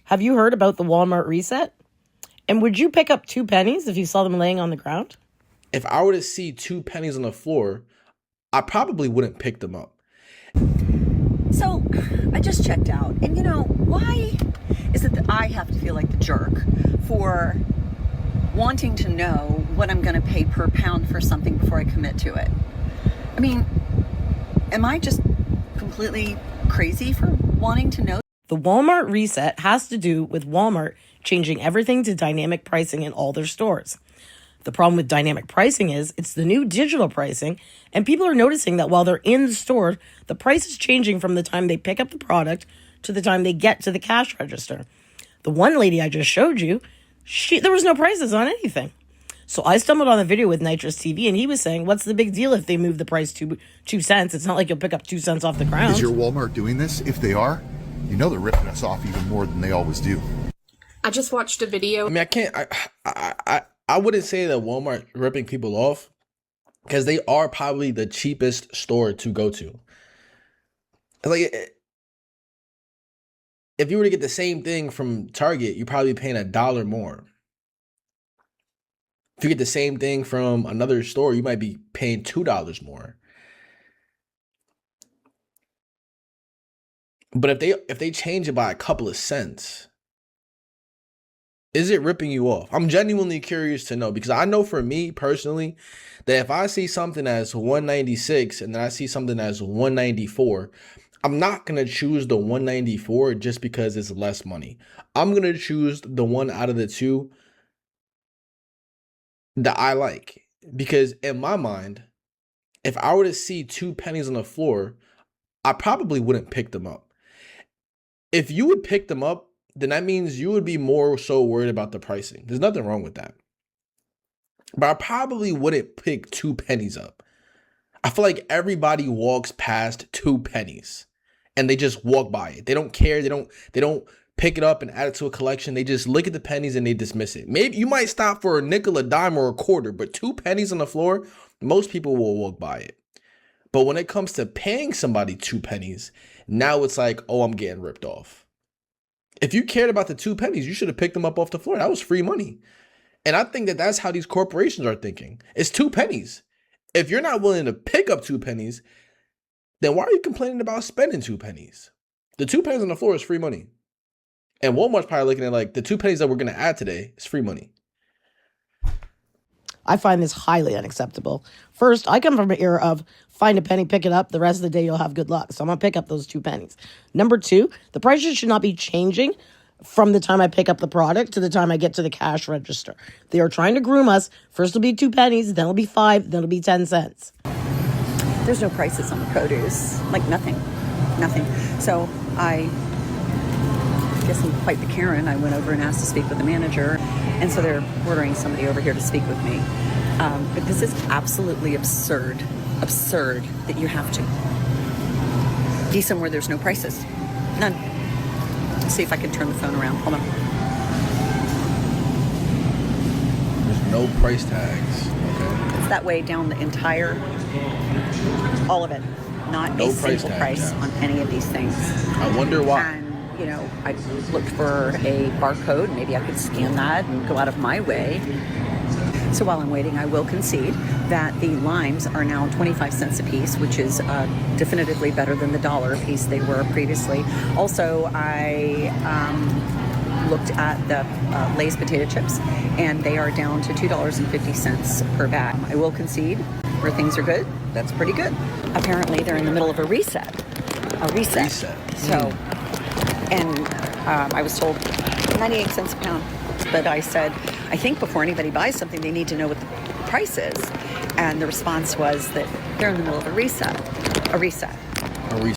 Have you heard about the Walmart reset? And would you pick up 2 pennies if you saw them laying on the ground? If I were to see 2 pennies on the floor, I probably wouldn't pick them up. So I just checked out, and why is it that I have to feel like the jerk for wanting to know what I'm going to pay per pound for something before I commit to it? I mean, am I just completely crazy for wanting to know? The Walmart reset has to do with Walmart changing everything to dynamic pricing in all their stores. The problem with dynamic pricing is it's the new digital pricing, and people are noticing that while they're in the store, the price is changing from the time they pick up the product to the time they get to the cash register. The one lady I just showed you, there was no prices on anything. So I stumbled on a video with NiTris TV, and he was saying, what's the big deal if they move the price 2 cents? It's not like you'll pick up 2 cents off the ground. Is your Walmart doing this? If they are, they're ripping us off even more than they always do. I just watched a video. I mean, I wouldn't say that Walmart ripping people off, because they are probably the cheapest store to go to. Like, if you were to get the same thing from Target, you're probably paying $1 more. If you get the same thing from another store, you might be paying $2 more. But if they change it by a couple of cents, is it ripping you off? I'm genuinely curious to know, because I know for me personally that if I see something as $1.96 and then I see something as $1.94, I'm not going to choose the $1.94 just because it's less money. I'm going to choose the one out of the two that I like, because in my mind, if I were to see 2 pennies on the floor, I probably wouldn't pick them up. If you would pick them up, then that means you would be more so worried about the pricing. There's nothing wrong with that. But I probably wouldn't pick 2 pennies up. I feel like everybody walks past 2 pennies and they just walk by it. They don't care. They don't pick it up and add it to a collection. They just look at the pennies and they dismiss it. Maybe you might stop for a nickel, a dime, or a quarter, but 2 pennies on the floor, most people will walk by it. But when it comes to paying somebody 2 pennies, now it's like, oh, I'm getting ripped off. If you cared about the 2 pennies, you should have picked them up off the floor. That was free money. And I think that that's how these corporations are thinking. It's 2 pennies. If you're not willing to pick up 2 pennies, then why are you complaining about spending 2 pennies? The 2 pennies on the floor is free money. And Walmart's probably looking at like, the 2 pennies that we're going to add today is free money. I find this highly unacceptable. First, I come from an era of find a penny, pick it up. The rest of the day, you'll have good luck. So I'm going to pick up those 2 pennies. Number 2, the prices should not be changing from the time I pick up the product to the time I get to the cash register. They are trying to groom us. First it'll be 2 pennies, then it'll be 5, then it'll be 10 cents. There's no prices on the produce, like nothing. So I guess I'm quite the Karen. I went over and asked to speak with the manager, and so they're ordering somebody over here to speak with me. But this is absolutely absurd that you have to be somewhere there's no prices. None. Let's see if I can turn the phone around. Hold on. There's no price tags. Okay. It's that way down the entire, all of it. Not No a price single tag, price yeah. on any of these things. I wonder why. And, I looked for a barcode. Maybe I could scan that and go out of my way. So while I'm waiting, I will concede that the limes are now 25 cents a piece, which is definitively better than the $1 a piece they were previously. Also, I looked at the Lay's potato chips, and they are down to $2.50 per bag. I will concede where things are good. That's pretty good. Apparently, they're in the middle of a reset. So, and I was told 98 cents a pound. But I said, I think before anybody buys something, they need to know what the price is. And the response was that they're in the middle of a reset.